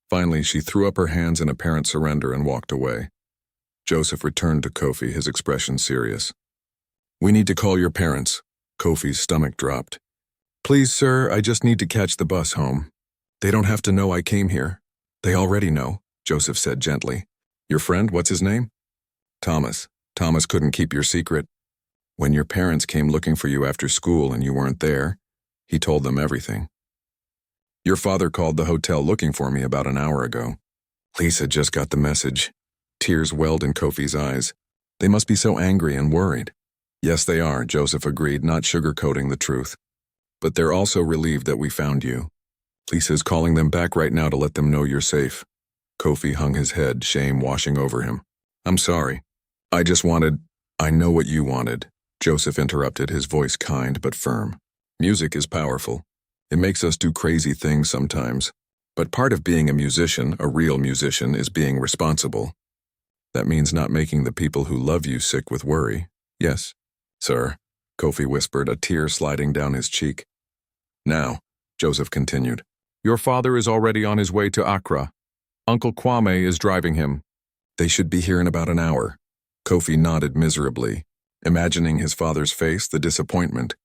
Finally, she threw up her hands in apparent surrender and walked away. Joseph returned to Kofi, his expression serious. "We need to call your parents." Kofi's stomach dropped. Please, sir, I just need to catch the bus home. They don't have to know I came here. They already know, Joseph said gently. Your friend, what's his name? Thomas. Thomas couldn't keep your secret. When your parents came looking for you after school and you weren't there, he told them everything. Your father called the hotel looking for me about an hour ago. Lisa just got the message. Tears welled in Kofi's eyes. They must be so angry and worried. Yes, they are, Joseph agreed, not sugarcoating the truth. But they're also relieved that we found you. Lisa's calling them back right now to let them know you're safe. Kofi hung his head, shame washing over him. I'm sorry. I know what you wanted, Joseph interrupted, his voice kind but firm. Music is powerful. It makes us do crazy things sometimes. But part of being a musician, a real musician, is being responsible. That means not making the people who love you sick with worry. Yes, sir, Kofi whispered, a tear sliding down his cheek. Now, Joseph continued, your father is already on his way to Accra. Uncle Kwame is driving him. They should be here in about an hour. Kofi nodded miserably, imagining his father's face, the disappointment,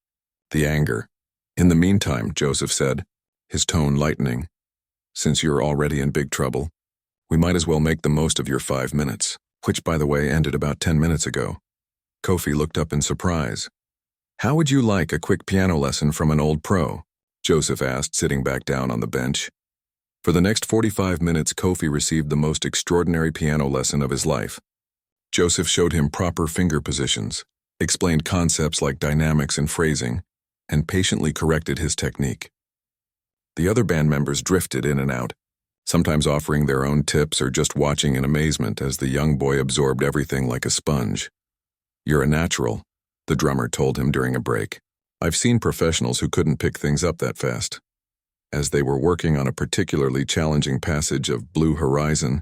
the anger. In the meantime, Joseph said, his tone lightening, since you're already in big trouble, we might as well make the most of your 5 minutes, which, by the way, ended about 10 minutes ago. Kofi looked up in surprise. How would you like a quick piano lesson from an old pro? Joseph asked, sitting back down on the bench. For the next 45 minutes, Kofi received the most extraordinary piano lesson of his life. Joseph showed him proper finger positions, explained concepts like dynamics and phrasing, and patiently corrected his technique. The other band members drifted in and out, sometimes offering their own tips or just watching in amazement as the young boy absorbed everything like a sponge. You're a natural, the drummer told him during a break. I've seen professionals who couldn't pick things up that fast. As they were working on a particularly challenging passage of Blue Horizon,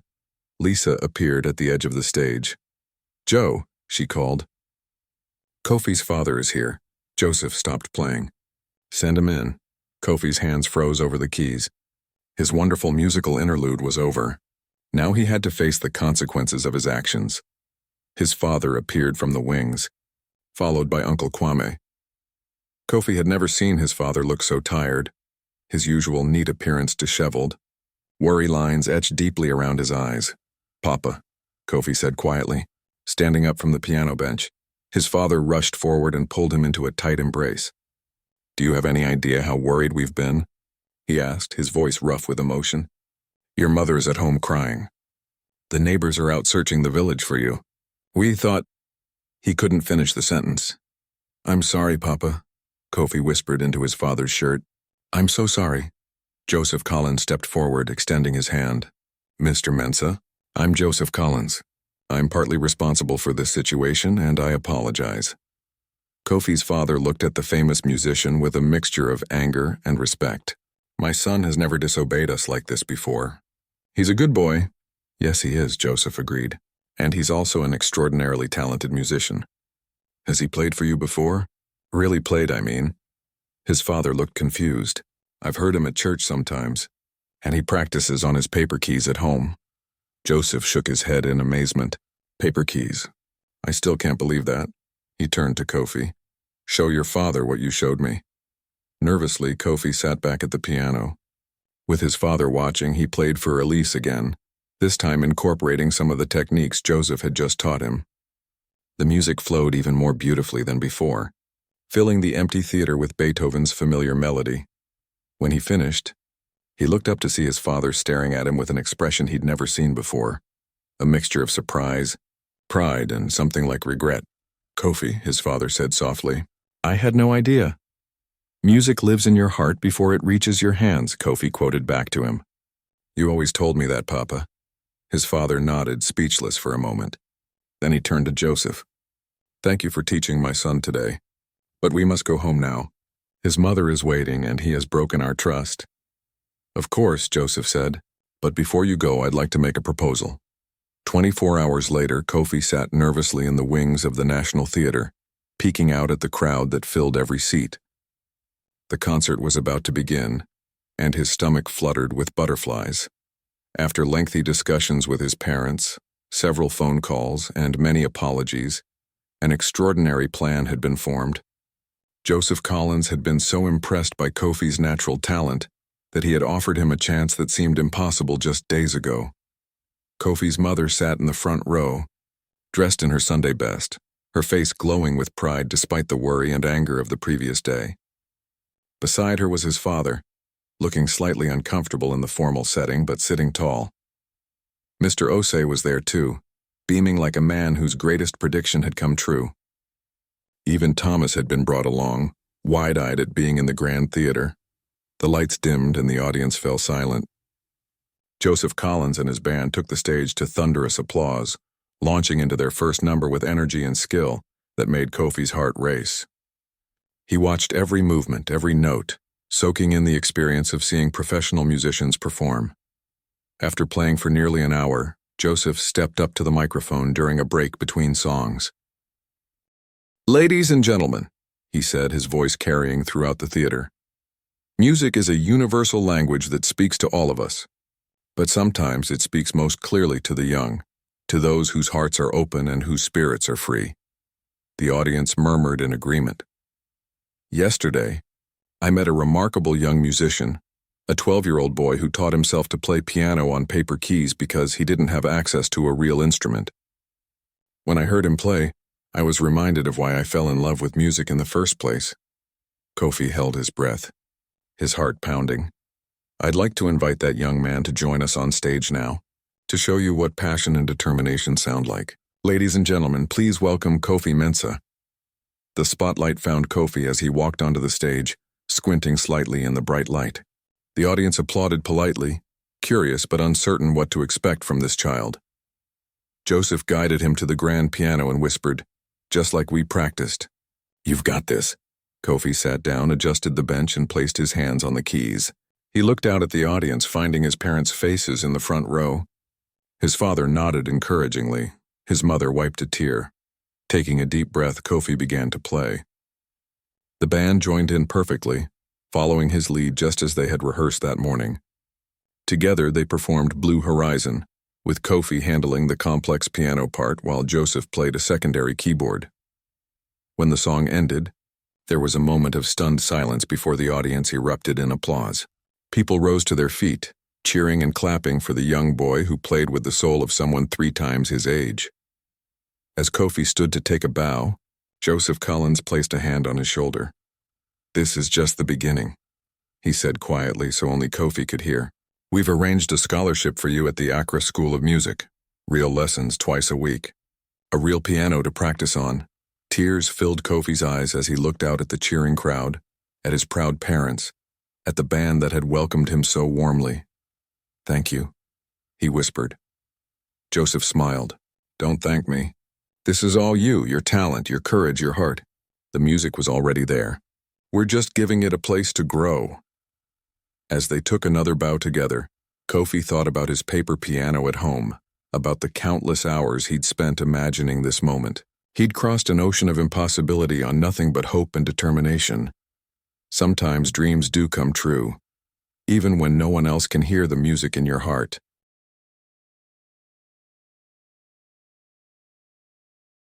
Lisa appeared at the edge of the stage. Joe, she called. Kofi's father is here. Joseph stopped playing. Send him in. Kofi's hands froze over the keys. His wonderful musical interlude was over. Now he had to face the consequences of his actions. His father appeared from the wings, followed by Uncle Kwame. Kofi had never seen his father look so tired, his usual neat appearance disheveled, worry lines etched deeply around his eyes. Papa, Kofi said quietly, standing up from the piano bench. His father rushed forward and pulled him into a tight embrace. Do you have any idea how worried we've been? He asked, his voice rough with emotion. Your mother is at home crying. The neighbors are out searching the village for you. We thought... He couldn't finish the sentence. I'm sorry, Papa, Kofi whispered into his father's shirt. I'm so sorry. Joseph Collins stepped forward, extending his hand. Mr. Mensah, I'm Joseph Collins. I'm partly responsible for this situation, and I apologize. Kofi's father looked at the famous musician with a mixture of anger and respect. My son has never disobeyed us like this before. He's a good boy. Yes, he is, Joseph agreed. And he's also an extraordinarily talented musician. Has he played for you before? Really played, I mean. His father looked confused. I've heard him at church sometimes, and he practices on his paper keys at home. Joseph shook his head in amazement. Paper keys. I still can't believe that. He turned to Kofi. Show your father what you showed me. Nervously, Kofi sat back at the piano. With his father watching, he played for Elise again, this time incorporating some of the techniques Joseph had just taught him. The music flowed even more beautifully than before, filling the empty theater with Beethoven's familiar melody. When he finished, he looked up to see his father staring at him with an expression he'd never seen before, a mixture of surprise, pride, and something like regret. Kofi, his father said softly, I had no idea. Music lives in your heart before it reaches your hands, Kofi quoted back to him. You always told me that, Papa. His father nodded, speechless for a moment. Then he turned to Joseph. Thank you for teaching my son today. But we must go home now. His mother is waiting, and he has broken our trust. Of course, Joseph said, but before you go, I'd like to make a proposal. 24 hours later, Kofi sat nervously in the wings of the National Theater, peeking out at the crowd that filled every seat. The concert was about to begin, and his stomach fluttered with butterflies. After lengthy discussions with his parents, several phone calls, and many apologies, an extraordinary plan had been formed. Joseph Collins had been so impressed by Kofi's natural talent that he had offered him a chance that seemed impossible just days ago. Kofi's mother sat in the front row, dressed in her Sunday best, her face glowing with pride despite the worry and anger of the previous day. Beside her was his father, looking slightly uncomfortable in the formal setting but sitting tall. Mr. Osei was there too, beaming like a man whose greatest prediction had come true. Even Thomas had been brought along, wide-eyed at being in the Grand Theater. The lights dimmed and the audience fell silent. Joseph Collins and his band took the stage to thunderous applause, launching into their first number with energy and skill that made Kofi's heart race. He watched every movement, every note, soaking in the experience of seeing professional musicians perform. After playing for nearly an hour, Joseph stepped up to the microphone during a break between songs. "Ladies and gentlemen," he said, his voice carrying throughout the theater, "music is a universal language that speaks to all of us. But sometimes it speaks most clearly to the young, to those whose hearts are open and whose spirits are free." The audience murmured in agreement. "Yesterday, I met a remarkable young musician, a 12-year-old boy who taught himself to play piano on paper keys because he didn't have access to a real instrument. When I heard him play, I was reminded of why I fell in love with music in the first place." Kofi held his breath, his heart pounding. "I'd like to invite that young man to join us on stage now, to show you what passion and determination sound like. Ladies and gentlemen, please welcome Kofi Mensah." The spotlight found Kofi as he walked onto the stage, squinting slightly in the bright light. The audience applauded politely, curious but uncertain what to expect from this child. Joseph guided him to the grand piano and whispered, "Just like we practiced." "You've got this." Kofi sat down, adjusted the bench, and placed his hands on the keys. He looked out at the audience, finding his parents' faces in the front row. His father nodded encouragingly. His mother wiped a tear. Taking a deep breath, Kofi began to play. The band joined in perfectly, following his lead just as they had rehearsed that morning. Together they performed Blue Horizon, with Kofi handling the complex piano part while Joseph played a secondary keyboard. When the song ended, there was a moment of stunned silence before the audience erupted in applause. People rose to their feet, cheering and clapping for the young boy who played with the soul of someone 3 times his age. As Kofi stood to take a bow, Joseph Collins placed a hand on his shoulder. "This is just the beginning," he said quietly so only Kofi could hear. "We've arranged a scholarship for you at the Accra School of Music. Real lessons twice a week. A real piano to practice on." Tears filled Kofi's eyes as he looked out at the cheering crowd, at his proud parents, at the band that had welcomed him so warmly. "Thank you," he whispered. Joseph smiled. "Don't thank me. This is all you, your talent, your courage, your heart. The music was already there. We're just giving it a place to grow." As they took another bow together, Kofi thought about his paper piano at home, about the countless hours he'd spent imagining this moment. He'd crossed an ocean of impossibility on nothing but hope and determination. Sometimes dreams do come true, even when no one else can hear the music in your heart.